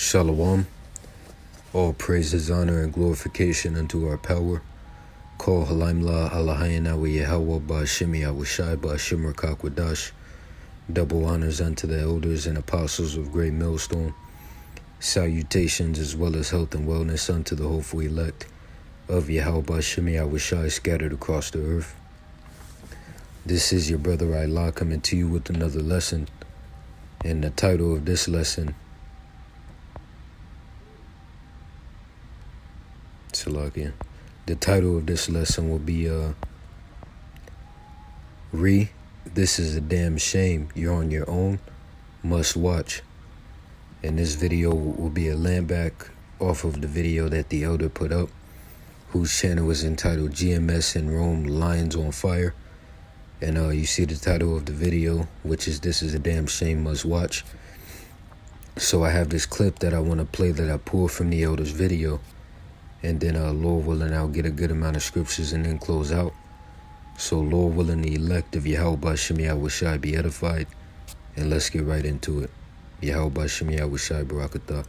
Shalom. All praises, honor, and glorification unto our power. Call Halaimla Alahayan Awa Yahweh Ba'ashimi Awashai Ba'ashim Rakak Wadash. Double honors unto the elders and apostles of Great Millstone. Salutations as well as health and wellness unto the hopeful elect of Yahweh Ba'ashimi Awashai scattered across the earth. This is your brother Ilah coming to you with another lesson. And the title of this lesson, the title of this lesson will be This is a damn shame. You're on your own. Must watch. And this video will be a landback off of the video that the elder put up, whose channel is entitled GMS in Rome Lions on Fire. And you see the title of the video, which is This is a Damn Shame, Must Watch. So I have this clip that I want to play that I pulled from the elder's video. And then Lord willing, I'll get a good amount of scriptures and then close out. So Lord willing, the elect of Yahweh Ba'ashimi Awashai be edified. And let's get right into it. Yahweh Ba'ashimi Awashai Barakatah.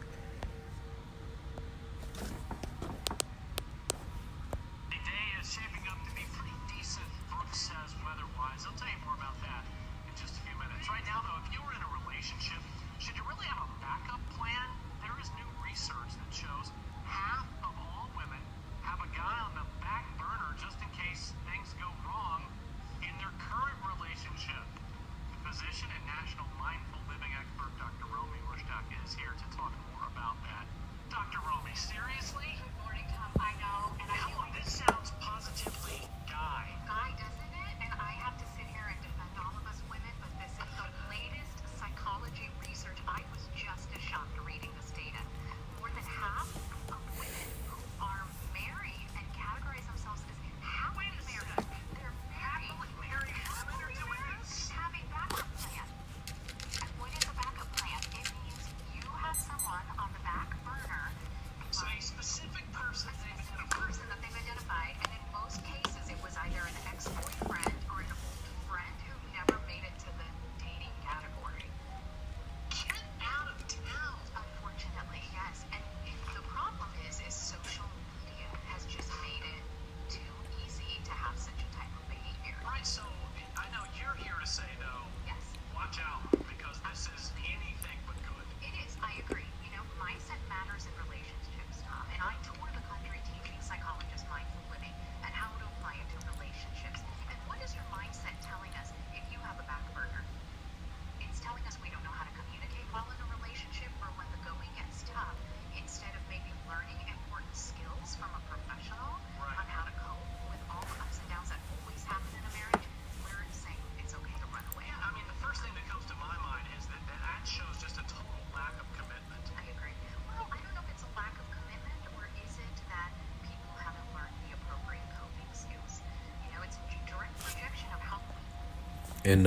And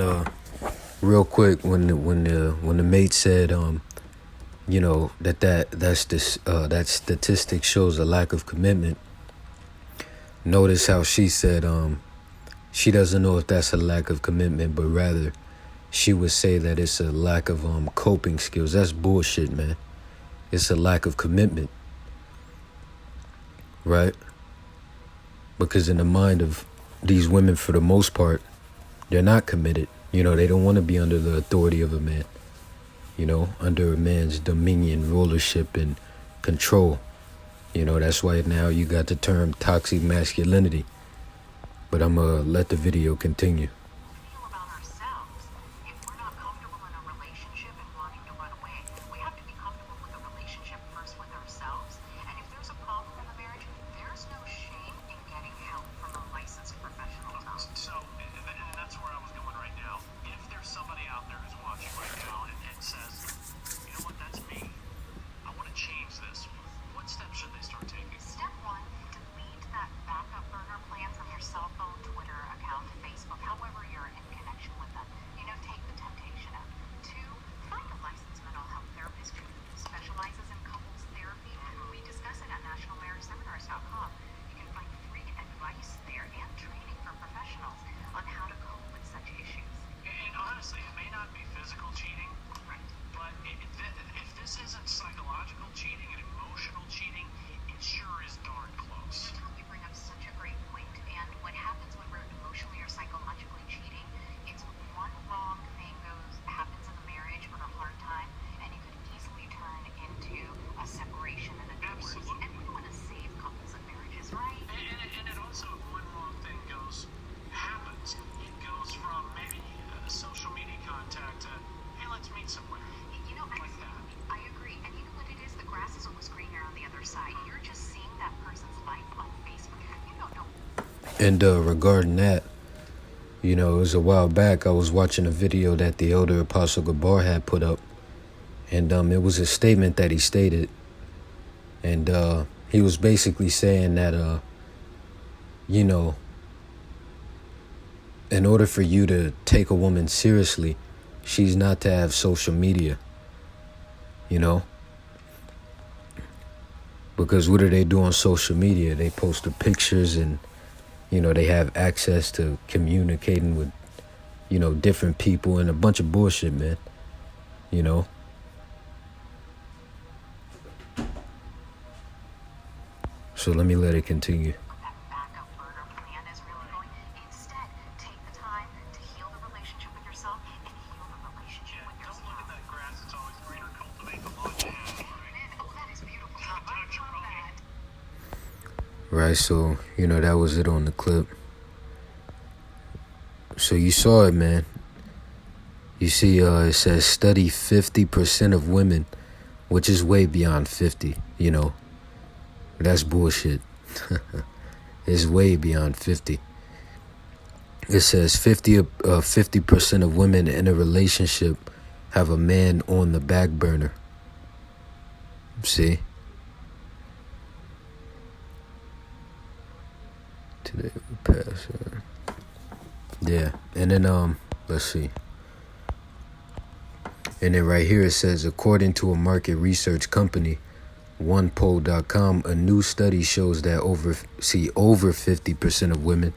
real quick, when the mate said, that statistic shows a lack of commitment. Notice how she said she doesn't know if that's a lack of commitment, but rather she would say that it's a lack of coping skills. That's bullshit, man. It's a lack of commitment, right? Because in the mind of these women, for the most part, they're not committed. They don't want to be under the authority of a man, under a man's dominion, rulership, and control. That's why now you got the term toxic masculinity. But I'm going to let the video continue. if this isn't psychological cheating and emotional cheating, it sure is darn close. You bring up such a great point. And what happens when we're emotionally or psychologically cheating, it's one wrong thing happens in the marriage or a hard time, and it could easily turn into a separation and a divorce. Absolutely. And we want to save couples and marriages, right? And it also, if one wrong thing happens, it goes from maybe social media contact to, hey, let's meet somewhere. You know, Like that. I agree. And you know what it is? The grass is always greener on the other side. You're just seeing that person's life on Facebook. You don't know. And regarding that, you know, it was a while back, I was watching a video that the elder Apostle Gabar had put up. And it was a statement that he stated. And he was basically saying that, you know, in order for you to take a woman seriously, she's not to have social media, you know? Because what do they do on social media? They post the pictures and, you know, they have access to communicating with, you know, different people and a bunch of bullshit, man, you know? So let me let it continue. That backup burner plan is really going. Instead, take the time to heal the relationship with yourself and heal the relationship with your Don't look at spouse. that grass, it's always greener. Cultivate the lawn you have, right? Oh, that is beautiful. I love that. Right, so, you know, that was it on the clip. So you saw it, man. You see, it says study 50% of women, which is way beyond 50, you know. That's bullshit. It's way beyond 50. It says 50% of women in a relationship have a man on the back burner. See? Today we pass. Yeah, and then let's see. And then right here it says, according to a market research company, OnePoll.com, a new study shows that over 50% of women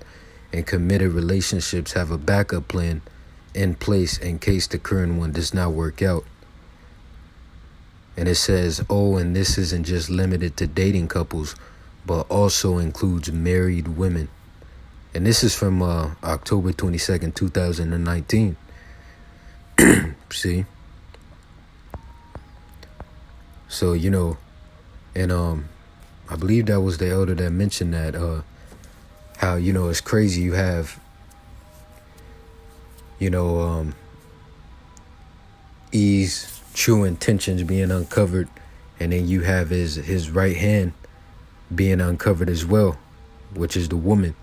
in committed relationships have a backup plan in place in case the current one does not work out. And it says, oh, and this isn't just limited to dating couples, but also includes married women. And this is from October 22nd, 2019. See? So, you know, and I believe that was the elder that mentioned that, how, you know, it's crazy. You have, you know, E's true intentions being uncovered, and then you have his right hand being uncovered as well, which is the woman,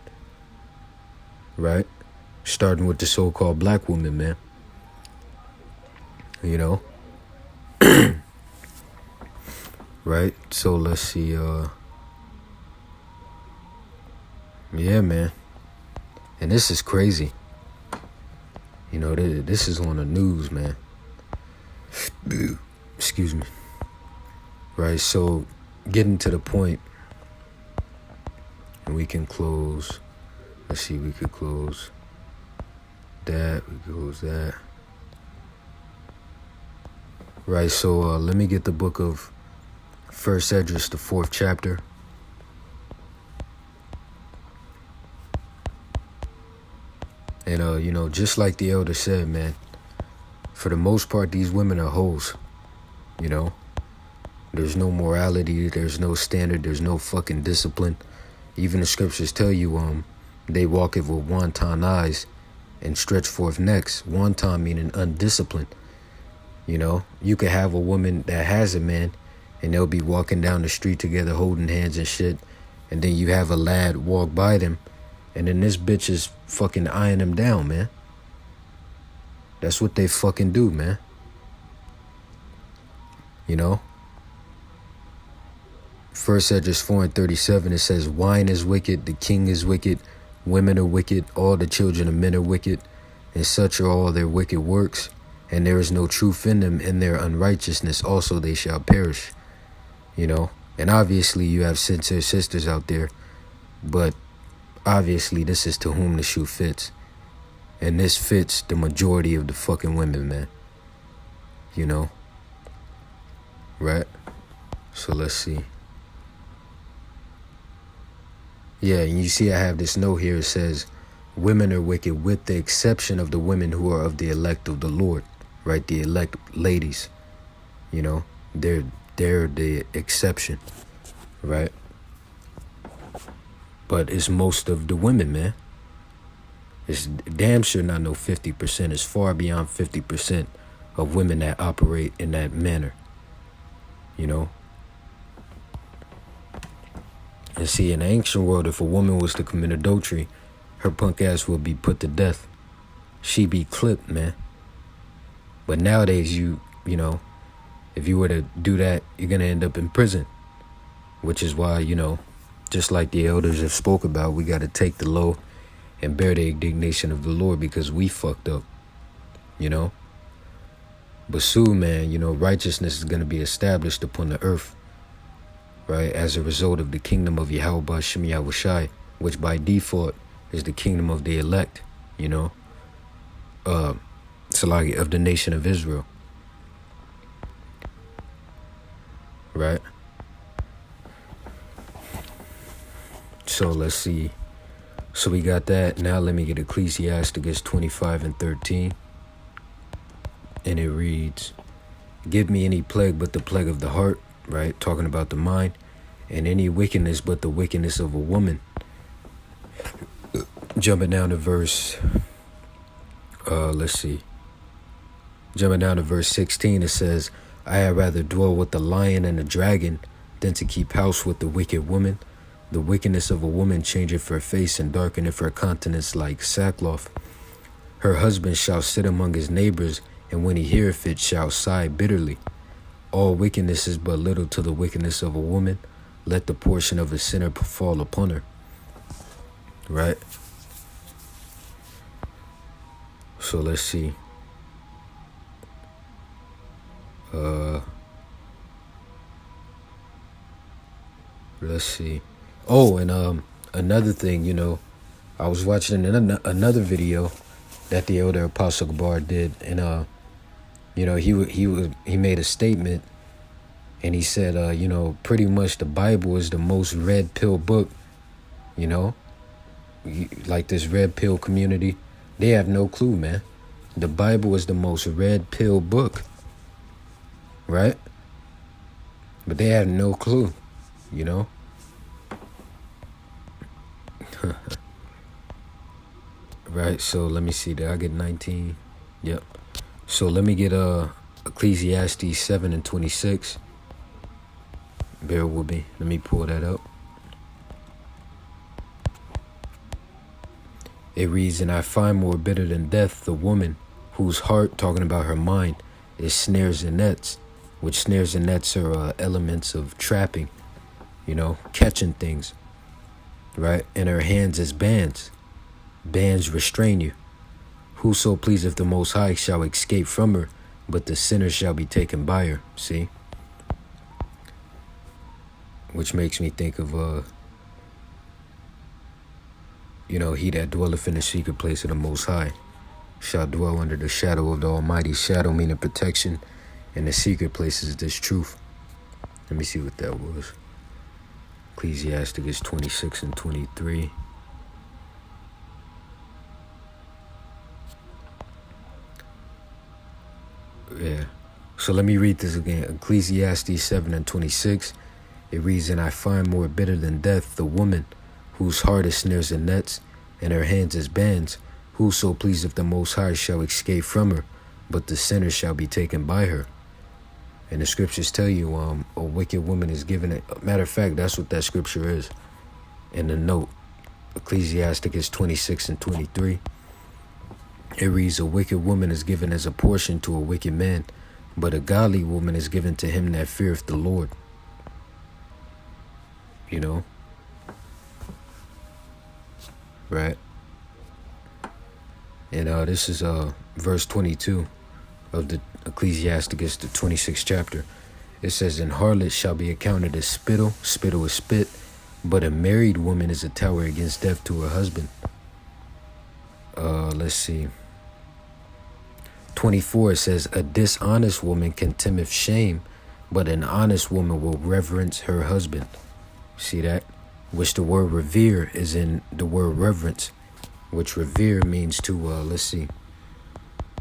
right? Starting with the so-called black woman, man. You know? Right? So let's see, yeah, man. And this is crazy. You know, this is on the news, man. Excuse me. Right, so getting to the point, and we can close. Let's see, we could close that. We could close that. Right, so let me get the book of 1 Esdras, the 4th chapter. And, you know, just like the elder said, man, for the most part, these women are hoes, you know. There's no morality, there's no standard, there's no fucking discipline. Even the scriptures tell you, they walketh with wanton eyes and stretch forth necks. Wanton meaning undisciplined. You know, you could have a woman that has a man, and they'll be walking down the street together holding hands and shit, and then you have a lad walk by them, and then this bitch is fucking eyeing them down, man. That's what they fucking do, man. You know? 1 Esdras 4:37, it says, wine is wicked, the king is wicked, women are wicked, all the children of men are wicked, and such are all their wicked works, and there is no truth in them. In their unrighteousness also they shall perish. You know? And obviously you have sincere sisters out there, but obviously this is to whom the shoe fits. And this fits the majority of the fucking women, man. You know? right? So let's see. Yeah, and you see I have this note here. It says, women are wicked with the exception of the women who are of the elect of the Lord, right? The elect ladies, you know, they're the exception, right? But it's most of the women, man. It's damn sure not no 50%. It's far beyond 50% of women that operate in that manner, you know? And see, in the ancient world, if a woman was to commit adultery, her punk ass would be put to death. She'd be clipped, man. But nowadays, you know, if you were to do that, you're going to end up in prison. Which is why, you know, just like the elders have spoke about, we got to take the low and bear the indignation of the Lord because we fucked up, you know. But soon, man, you know, righteousness is going to be established upon the earth, right, as a result of the kingdom of Yahweh Ba'Shem Yahushai, which by default is the kingdom of the elect, you know, Salagi, of the nation of Israel, right? So let's see. So we got that. Now let me get Ecclesiasticus 25 and 13. And it reads, give me any plague but the plague of the heart, right? Talking about the mind. And any wickedness but the wickedness of a woman. Jumping down to verse, let's see. Jumping down to verse 16, it says, I had rather dwell with the lion and the dragon than to keep house with the wicked woman. The wickedness of a woman changeth her face and darkeneth her countenance like sackcloth. Her husband shall sit among his neighbors, and when he heareth it shall sigh bitterly. All wickedness is but little to the wickedness of a woman. Let the portion of a sinner fall upon her. Right? So let's see. Let's see. Oh, and another thing, you know, I was watching another video that the elder Apostle Gabar did, and you know, he made a statement, and he said, you know, pretty much the Bible is the most red pill book, you know, like this red pill community, they have no clue, man. The Bible is the most red pill book, right? But they have no clue, you know. Right, so let me see. Did I get 19? Yep. So let me get Ecclesiastes 7 and 26. Bear with me. Let me pull that up. It reads, and I find more bitter than death the woman whose heart, talking about her mind, is snares and nets, which snares and nets are elements of trapping, you know, catching things, right? And her hands is bands. Bands restrain you. Whoso pleaseth the Most High shall escape from her, but the sinner shall be taken by her. See? Which makes me think of, you know, he that dwelleth in the secret place of the Most High shall dwell under the shadow of the Almighty. Shadow meaning protection, and the secret place is this truth. Let me see what that was. Ecclesiasticus 26 and 23. Yeah. So let me read this again. Ecclesiastes 7 and 26. It reads, and I find more bitter than death the woman whose heart is snares and nets, and her hands is bands. Whoso pleaseth the Most High shall escape from her, but the sinner shall be taken by her. And the scriptures tell you a wicked woman is given it. Matter of fact, that's what that scripture is. In the note, Ecclesiasticus 26 and 23. It reads, a wicked woman is given as a portion to a wicked man, but a godly woman is given to him that feareth the Lord. You know? Right? And this is verse 22 of the Ecclesiasticus, the 26th chapter. It says, and harlot shall be accounted as spittle. Spittle is spit. But a married woman is a tower against death to her husband. Let's see. 24, it says, a dishonest woman contemneth shame, but an honest woman will reverence her husband. See that? Which the word revere is in the word reverence, which revere means to, let's see,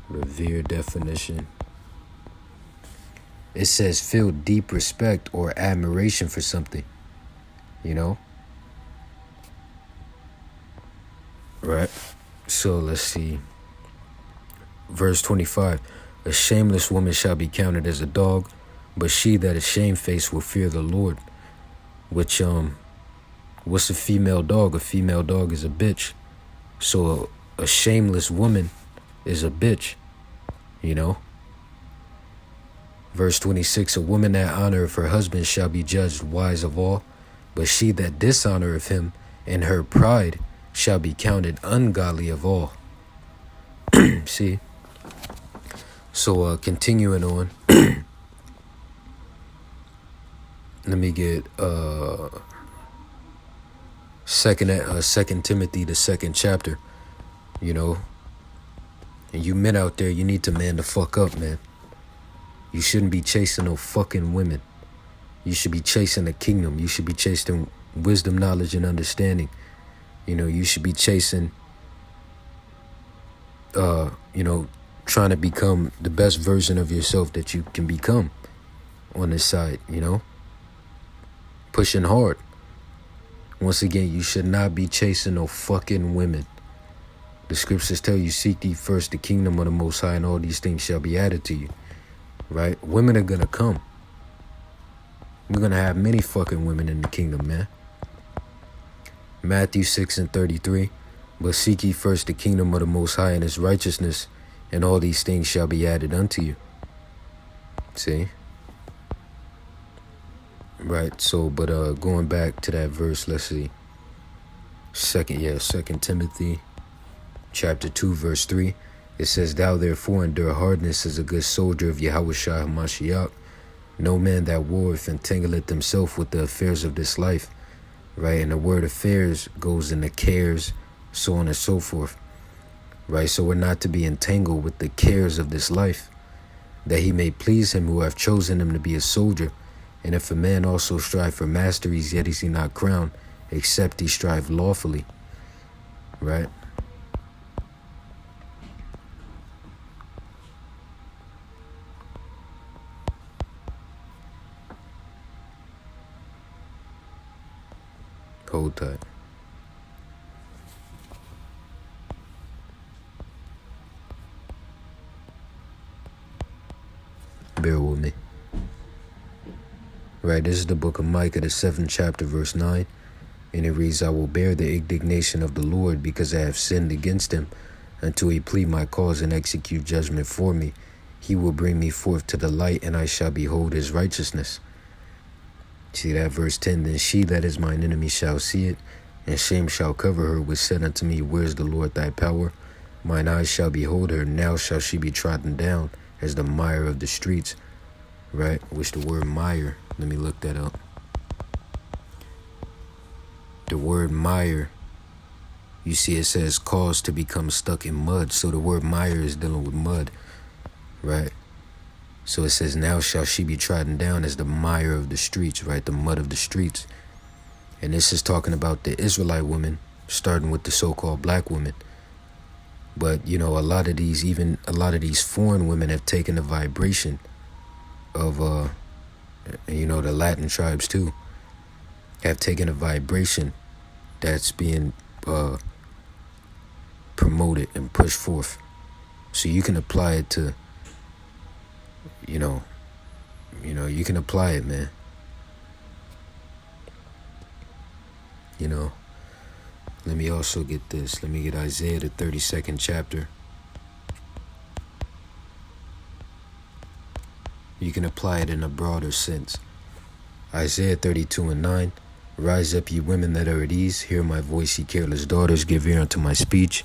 revere definition. It says feel deep respect or admiration for something, you know? Right? So let's see. Verse 25. A shameless woman shall be counted as a dog, but she that is shamefaced will fear the Lord. Which, what's a female dog? A female dog is a bitch. So a shameless woman is a bitch, you know? Verse 26, a woman that honoreth her husband shall be judged wise of all, but she that dishonoreth him in her pride shall be counted ungodly of all. See? So continuing on, let me get Second Timothy, the 2nd chapter, you know. And you men out there, you need to man the fuck up, man. You shouldn't be chasing no fucking women. You should be chasing the kingdom. You should be chasing wisdom, knowledge, and understanding. You know, you should be chasing, you know, trying to become the best version of yourself that you can become on this side, you know. Pushing hard. Once again, you should not be chasing no fucking women. The scriptures tell you, seek ye first the kingdom of the Most High, and all these things shall be added to you. Right? Women are gonna come. We're gonna have many fucking women in the kingdom, man. Matthew 6:33. But seek ye first the kingdom of the Most High and his righteousness, and all these things shall be added unto you. See? Right, so, but going back to that verse, let's see. 2 Timothy chapter 2, verse 3. It says, thou therefore endure hardness as a good soldier of Yahushua HaMashiach. No man that warreth entangleth himself with the affairs of this life. Right, and the word affairs goes into cares, so on and so forth. Right, so we're not to be entangled with the cares of this life, that he may please him who hath chosen him to be a soldier. And if a man also strive for masteries, yet is he not crowned, except he strive lawfully. Right? Hold tight. Bear with me. Right, this is the book of Micah, the 7th chapter, verse 9. And it reads, I will bear the indignation of the Lord, because I have sinned against him, until he plead my cause and execute judgment for me. He will bring me forth to the light, and I shall behold his righteousness. See that verse 10, then she that is mine enemy shall see it, and shame shall cover her, which said unto me, where is the Lord thy power? Mine eyes shall behold her, now shall she be trodden down as the mire of the streets. Right, which the word mire, let me look that up. The word mire, you see it says cause to become stuck in mud. So the word mire is dealing with mud, right? So it says, now shall she be trodden down as the mire of the streets, right? The mud of the streets. And this is talking about the Israelite women, starting with the so-called black women. But, you know, a lot of these foreign women have taken the vibration of, you know, the Latin tribes too, have taken a vibration that's being promoted and pushed forth. So you can apply it to, you know, you can apply it, man. You know, let me also get this. Let me get Isaiah, the 32nd chapter. You can apply it in a broader sense. Isaiah 32:9. Rise up, ye women that are at ease. Hear my voice, ye careless daughters. Give ear unto my speech.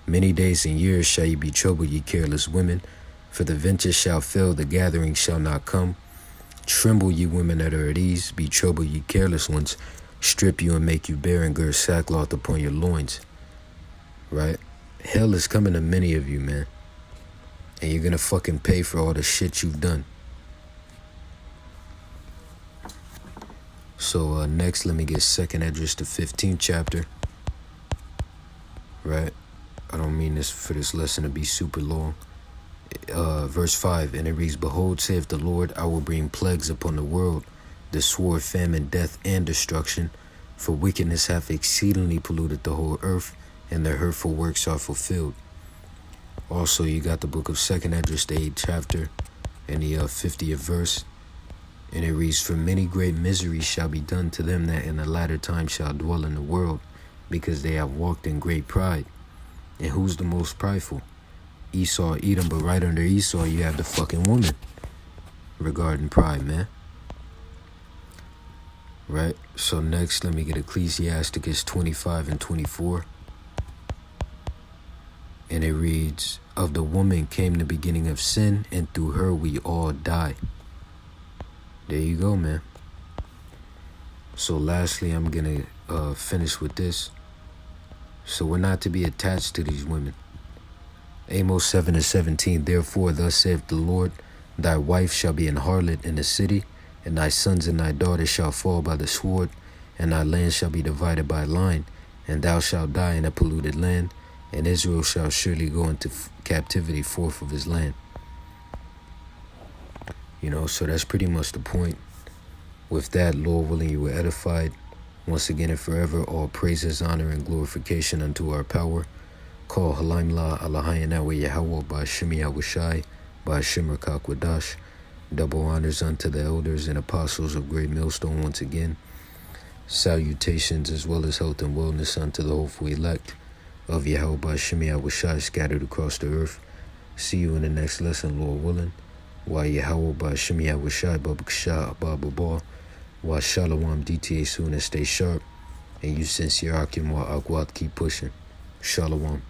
Many days and years shall ye be troubled, ye careless women. For the venture shall fail, the gathering shall not come. Tremble, ye women that are at ease. Be troubled, ye careless ones. Strip you and make you bare, and gird sackcloth upon your loins. Right? Hell is coming to many of you, man. And you're gonna fucking pay for all the shit you've done. So next, let me get 2nd Esdras, the 15th chapter. Right? I don't mean this for this lesson to be super long. Verse 5, and it reads, Behold, saith the Lord, I will bring plagues upon the world, the sword, famine, death, and destruction. For wickedness hath exceedingly polluted the whole earth, and their hurtful works are fulfilled. Also, you got the book of 2nd Esdras, the 8th chapter, and the 50th verse. And it reads, For many great miseries shall be done to them that in the latter time shall dwell in the world, because they have walked in great pride. And who's the most prideful? Esau, Edom, but right under Esau, you have the fucking woman. Regarding pride, man. Right? So next, let me get Ecclesiasticus 25 and 24. And it reads, Of the woman came the beginning of sin, and through her we all die. There you go, man. So lastly, I'm going to finish with this. So we're not to be attached to these women. Amos 7 and 17, Therefore thus saith the Lord, Thy wife shall be an harlot in the city, and thy sons and thy daughters shall fall by the sword, and thy land shall be divided by line, and thou shalt die in a polluted land, and Israel shall surely go into captivity forth of his land. You know, so that's pretty much the point. With that, Lord willing, you were edified. Once again and forever, all praises, honor, and glorification unto our power. Call Halaim La Alahayan Awa Yahweh by Shemi Awashai, by Shimmer Kakwadash. Double honors unto the elders and apostles of Great Millstone once again. Salutations as well as health and wellness unto the hopeful elect of Yahweh by Shemi Awashai scattered across the earth. See you in the next lesson, Lord willing. Wa Yahweh by Shemi Awashai Babakshah Bababa. Wa Shalom DTA soon and stay sharp. And you sincere Akim Wa Akwat keep pushing. Shalom.